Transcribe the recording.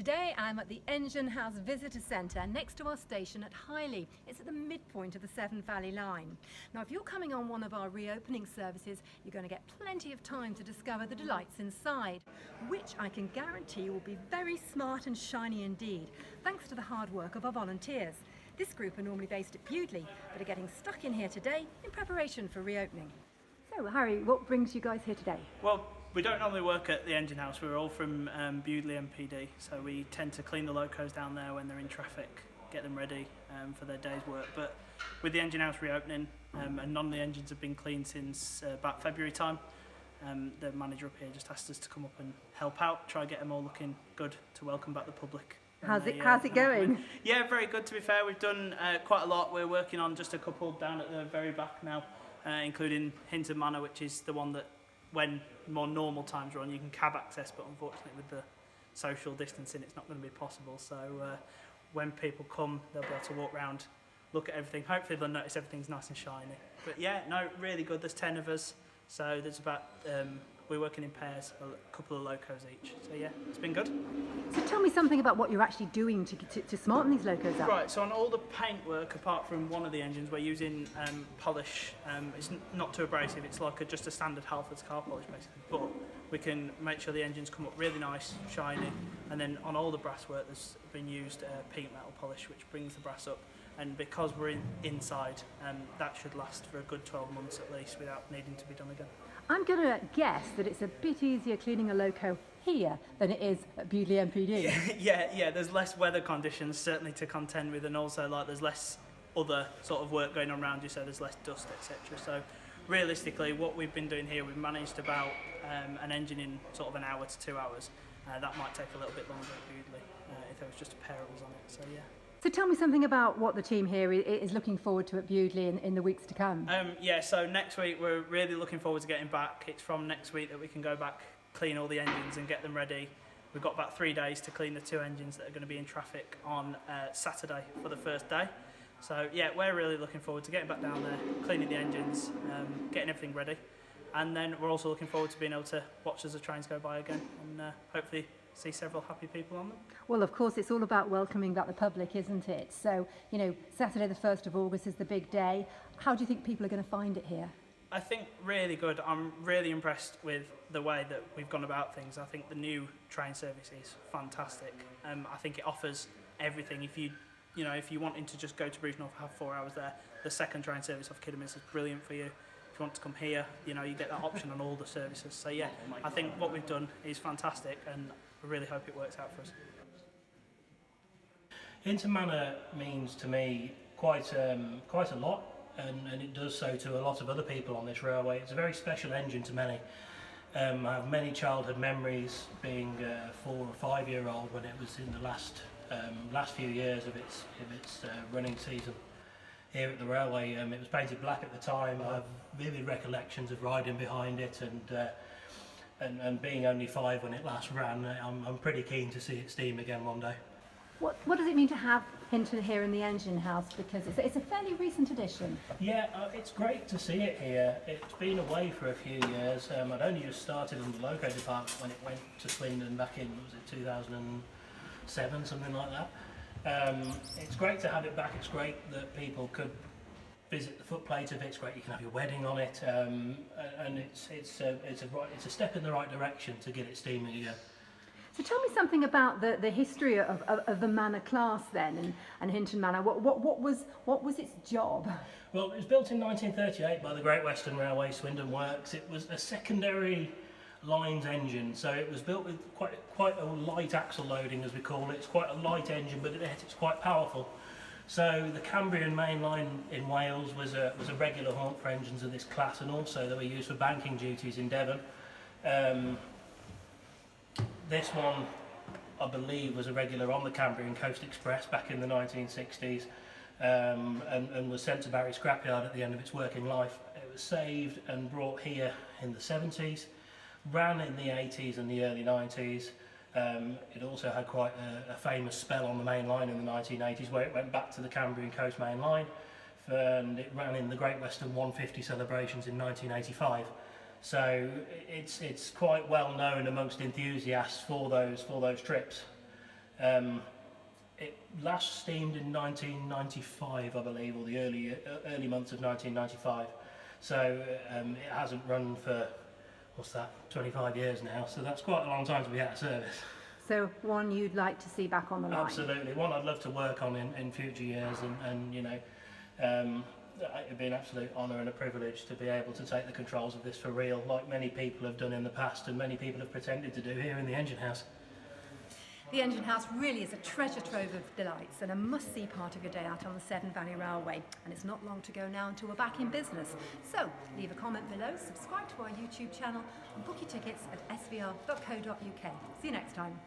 Today I'm at the Engine House Visitor Centre next to our station at Highley. It's at the midpoint of the Severn Valley line. Now if you're coming on one of our reopening services, you're going to get plenty of time to discover the delights inside, which I can guarantee will be very smart and shiny indeed, thanks to the hard work of our volunteers. This group are normally based at Bewdley, but are getting stuck in here today in preparation for reopening. So Harry, what brings you guys here today? Well, we don't normally work at the engine house. We're all from Bewdley MPD, so we tend to clean the locos down there when they're in traffic, get them ready for their day's work. But with the engine house reopening, and none of the engines have been cleaned since about February time, the manager up here just asked us to come up and help out, try and get them all looking good to welcome back the public. How's it going? Yeah, very good to be fair. We've done quite a lot. We're working on just a couple down at the very back now, including Hinton Manor, which is the one that when more normal times are on, you can cab access, but unfortunately with the social distancing, it's not going to be possible. So when people come, they'll be able to walk around, look at everything. Hopefully they'll notice everything's nice and shiny. But yeah, no, really good. There's 10 of us, so there's about, we're working in pairs, a couple of locos each. So yeah, it's been good. So tell me something about what you're actually doing to smarten these locos up. Right, so on all the paint work, apart from one of the engines, we're using polish. It's not too abrasive, it's like just a standard Halfords car polish basically, but we can make sure the engines come up really nice, shiny, and then on all the brass work there's been used peat metal polish, which brings the brass up, and because we're inside, that should last for a good 12 months at least without needing to be done again. I'm going to guess that it's a bit easier cleaning a loco here than it is at Bewdley MPD. Yeah, there's less weather conditions certainly to contend with, and also like there's less other sort of work going on around you, so there's less dust, etc. So realistically, what we've been doing here, we've managed about an engine in sort of an hour to 2 hours. That might take a little bit longer at Bewdley if there was just a pair of us on it, so yeah. So tell me something about what the team here is looking forward to at Bewdley in the weeks to come. Yeah, so next week we're really looking forward to getting back. It's from next week that we can go back, clean all the engines and get them ready. We've got about 3 days to clean the 2 engines that are going to be in traffic on Saturday for the first day. So yeah, we're really looking forward to getting back down there, cleaning the engines, getting everything ready. And then we're also looking forward to being able to watch as the trains go by again and hopefully see several happy people on them. Well, of course, it's all about welcoming back the public, isn't it? So, you know, Saturday the 1st of August is the big day. How do you think people are going to find it here? I think really good. I'm really impressed with the way that we've gone about things. I think the new train service is fantastic. I think it offers everything. If you wanted to just go to Bruce North for have 4 hours there, the second train service off Kidderminster is brilliant for you. If you want to come here, you get that option on all the services. So yeah, I think what we've done is fantastic, and I really hope it works out for us. Hinton Manor means to me quite a lot, and it does so to a lot of other people on this railway. It's a very special engine to many. I have many childhood memories being a 4 or 5 year old when it was in the last few years of its running season here at the railway. It was painted black at the time. I have vivid recollections of riding behind it and being only 5 when it last ran. I'm pretty keen to see it steam again one day. What does it mean to have Hinton here in the engine house? Because it's a fairly recent addition. Yeah, it's great to see it here. It's been away for a few years. I'd only just started in the loco department when it went to Swindon back in, was it 2007, something like that. It's great to have it back. It's great that people could visit the footplate of it. It's great you can have your wedding on it, and it's a step in the right direction to get it steaming again. So tell me something about the history of the Manor class then, and Hinton Manor. What was its job? Well, it was built in 1938 by the Great Western Railway Swindon Works. It was a secondary lines engine, so it was built with quite a light axle loading, as we call it. It's quite a light engine, but it's quite powerful. So the Cambrian main line in Wales was a regular haunt for engines of this class, and also they were used for banking duties in Devon. This one, I believe, was a regular on the Cambrian Coast Express back in the 1960s, and was sent to Barry Scrapyard at the end of its working life. It was saved and brought here in the 70s, ran in the 80s and the early 90s. It also had quite a famous spell on the main line in the 1980s where it went back to the Cambrian Coast main line, and it ran in the Great Western 150 celebrations in 1985. So it's quite well known amongst enthusiasts for those trips. It last steamed in 1995, I believe, or the early months of 1995. So it hasn't run for, what's that, 25 years now. So that's quite a long time to be out of service. So one you'd like to see back on the line? Absolutely, one I'd love to work on in future years, and you know, it'd be an absolute honour and a privilege to be able to take the controls of this for real, like many people have done in the past and many people have pretended to do here in the engine house. The engine house really is a treasure trove of delights and a must-see part of your day out on the Severn Valley Railway. And it's not long to go now until we're back in business. So leave a comment below, subscribe to our YouTube channel and book your tickets at svr.co.uk. See you next time.